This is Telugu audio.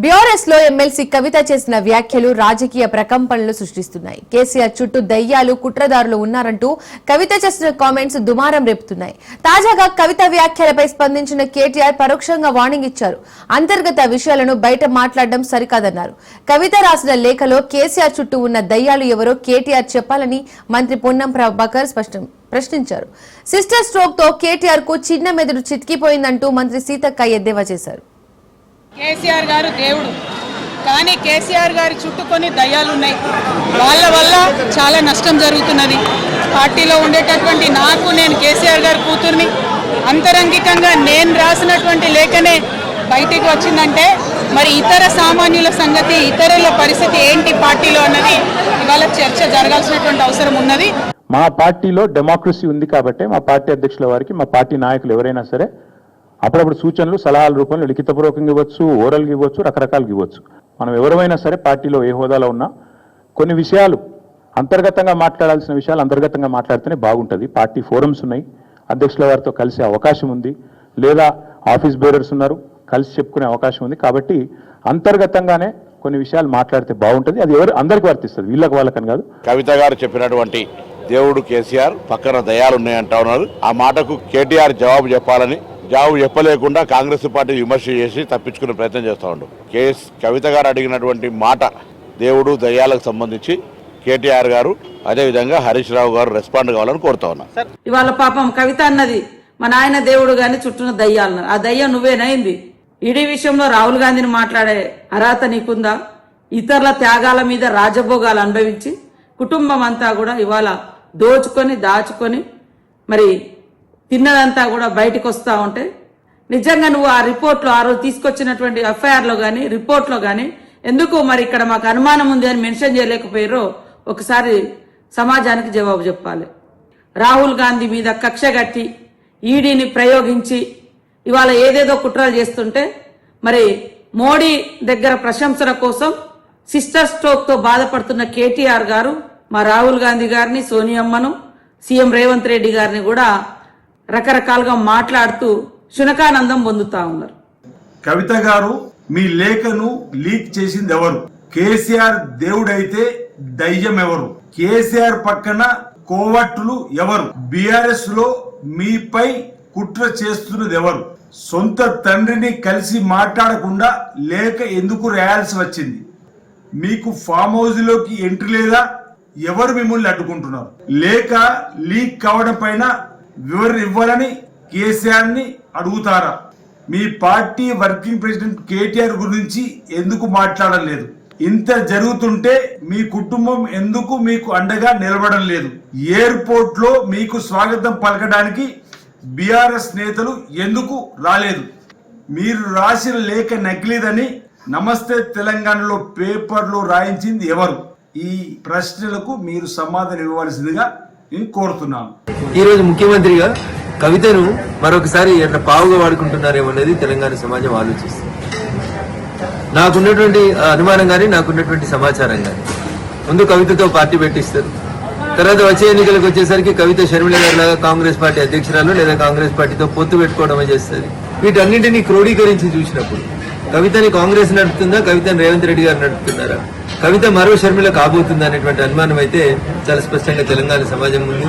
బీఆర్ఎస్ లో ఎమ్మెల్సీ కవిత చేసిన వ్యాఖ్యలు రాజకీయ ప్రకంపనలు సృష్టిస్తున్నాయి. కేసీఆర్ చుట్టూ దయ్యాలు కుట్రదారులు ఉన్నారంటూ కవిత చేసిన కామెంట్స్ దుమారం రేపుతున్నాయి. తాజాగా కవిత వ్యాఖ్యలపై స్పందించిన కేటీఆర్ పరోక్షంగా వార్నింగ్ ఇచ్చారు. అంతర్గత విషయాలను బయట మాట్లాడడం సరికాదన్నారు. కవిత రాసిన లేఖలో కేసీఆర్ చుట్టూ ఉన్న దయ్యాలు ఎవరో కేటీఆర్ చెప్పాలని మంత్రి పొన్నం ప్రభాకర్ ప్రశ్నించారు. సిస్టర్ స్ట్రోక్ తో కేటీఆర్ కు చిన్న మెదడు చితికిపోయిందంటూ మంత్రి సీతక్క ఎద్దేవా చేశారు. కేసీఆర్ గారు దేవుడు, కానీ కేసీఆర్ గారి చుట్టూ కొన్ని దయ్యాలున్నాయి. వాళ్ళ వల్ల చాలా నష్టం జరుగుతున్నది. పార్టీలో ఉండేటటువంటి నేను కేసీఆర్ గారి కూతుర్ని, అంతరంగికంగా నేను రాసినటువంటి లేఖనే బయటికి వచ్చిందంటే మరి ఇతర సామాన్యుల సంగతి, ఇతరుల పరిస్థితి ఏంటి పార్టీలో అన్నది ఇవాళ చర్చ జరగాల్సినటువంటి అవసరం ఉన్నది. మా పార్టీలో డెమోక్రసీ ఉంది కాబట్టి మా పార్టీ అధ్యక్షుల వారికి, మా పార్టీ నాయకులు ఎవరైనా సరే అప్పుడప్పుడు సూచనలు సలహాల రూపంలో లిఖితపూర్వకంగా ఇవ్వచ్చు, ఓరల్గా ఇవ్వచ్చు, రకరకాలుగా ఇవ్వచ్చు. మనం ఎవరైనా సరే పార్టీలో ఏ హోదాలో ఉన్నా కొన్ని విషయాలు అంతర్గతంగా మాట్లాడాల్సిన విషయాలు అంతర్గతంగా మాట్లాడితేనే బాగుంటుంది. పార్టీ ఫోరమ్స్ ఉన్నాయి, అధ్యక్షుల వారితో కలిసే అవకాశం ఉంది, లేదా ఆఫీస్ బేరర్స్ ఉన్నారు, కలిసి చెప్పుకునే అవకాశం ఉంది. కాబట్టి అంతర్గతంగానే కొన్ని విషయాలు మాట్లాడితే బాగుంటుంది. అది అందరికీ వర్తిస్తుంది, వీళ్ళకి వాళ్ళకని కాదు. కవిత గారు చెప్పినటువంటి దేవుడు కేసీఆర్, పక్కన దయాలు ఉన్నాయంటా ఉన్నారు. ఆ మాటకు కేటీఆర్ జవాబు చెప్పాలని, జవాబు చెప్పలేకుండా కాంగ్రెస్ పార్టీ విమర్శ చేసి తప్పించుకునే ప్రయత్నం చేస్తూ ఉండు. కవిత గారు అడిగినటువంటి మాట దేవుడు దయ్యాలకు సంబంధించి కేటీఆర్ గారు, అదేవిధంగా హరీష్ రావు గారు రెస్పాండ్ కావాలని కోరుతా ఉన్నా. ఇవాళ పాపం కవిత అన్నది మా నాయన దేవుడు గాని చుట్టూ దయ్యాలు, ఆ దయ్యం నువ్వేనైంది. ఈడీ విషయంలో రాహుల్ గాంధీని మాట్లాడే అర్హత నీకుందా? ఇతరుల త్యాగాల మీద రాజభోగాలు అనుభవించి కుటుంబం అంతా కూడా ఇవాళ దోచుకొని దాచుకొని మరి తిన్నదంతా కూడా బయటకు వస్తూ ఉంటే నిజంగా నువ్వు ఆ రిపోర్ట్లో, ఆ రోజు తీసుకొచ్చినటువంటి ఎఫ్ఐఆర్లో కానీ రిపోర్ట్లో కానీ ఎందుకు మరి ఇక్కడ మాకు అనుమానం ఉంది అని మెన్షన్ చేయలేకపోయారో ఒకసారి సమాజానికి జవాబు చెప్పాలి. రాహుల్ గాంధీ మీద కక్ష కట్టి ఈడీని ప్రయోగించి ఇవాళ ఏదేదో కుట్రలు చేస్తుంటే మరి మోడీ దగ్గర ప్రశంసల కోసం సిస్టర్ స్ట్రోక్ తో బాధపడుతున్న కేటీఆర్ గారు మా రాహుల్ గాంధీ గారిని, సోనియమ్మను, సీఎం రేవంత్ రెడ్డి గారిని కూడా రకరకాలుగా మాట్లాడుతూ శునకానందం పొందుతా ఉన్నారు. కవిత గారు, మీ లేఖను లీక్ చేసింది ఎవరు? కేసీఆర్ దేవుడైతే దయ్యం ఎవరు? కేసీఆర్ పక్కన కోవట్లు ఎవరు? బీఆర్ఎస్ లో మీపై కుట్ర చేస్తున్నది ఎవరు? సొంత తండ్రిని కలిసి మాట్లాడకుండా లేఖ ఎందుకు రాయాల్సి వచ్చింది? మీకు ఫామ్ హౌస్ లోకి ఎంట్రీ లేదా? ఎవరు మిమ్మల్ని అడ్డుకుంటున్నారు? లేఖ లీక్ కావడం పైన వివరణ ఇవ్వాలని కేసీఆర్ ని అడుగుతారా? మీ పార్టీ వర్కింగ్ ప్రెసిడెంట్ కేటీఆర్ గురించి ఎందుకు మాట్లాడలేదు? ఇంత జరుగుతుంటే మీ కుటుంబం ఎందుకు మీకు అండగా నిలబడడం లేదు? ఎయిర్పోర్ట్ లో మీకు స్వాగతం పలకడానికి బీఆర్ఎస్ నేతలు ఎందుకు రాలేదు? మీరు రాసిన లేఖ నకిలీదని నమస్తే తెలంగాణలో పేపర్లో రాయించింది ఎవరు? ఈ ప్రశ్నలకు మీరు సమాధానం ఇవ్వవలసిందిగా నేను కోరుతున్నాను. ఈ రోజు ముఖ్యమంత్రిగా కవితను మరొకసారి ఎట్లా పావుగా వాడుకుంటున్నారేమో అనేది తెలంగాణ సమాజం ఆలోచిస్తుంది. నాకున్నటువంటి అనుమానం కానీ, నాకున్నటువంటి సమాచారం కానీ, ముందు కవితతో పార్టీ పెట్టిస్తారు, తర్వాత వచ్చే ఎన్నికలకు వచ్చేసరికి కవిత షర్మిల గారి లాగా కాంగ్రెస్ పార్టీ అధ్యక్షురాలు లేదా కాంగ్రెస్ పార్టీతో పొత్తు పెట్టుకోవడమే చేస్తుంది. వీటన్నింటినీ క్రోడీకరించి చూసినప్పుడు కవితని కాంగ్రెస్ నడుపుతుందా, కవితని రేవంత్ రెడ్డి గారు నడుపుతున్నారా, కవిత మరో షర్మిల కాబోతుందా అనేటువంటి అనుమానం అయితే చాలా స్పష్టంగా తెలంగాణ సమాజం ముందు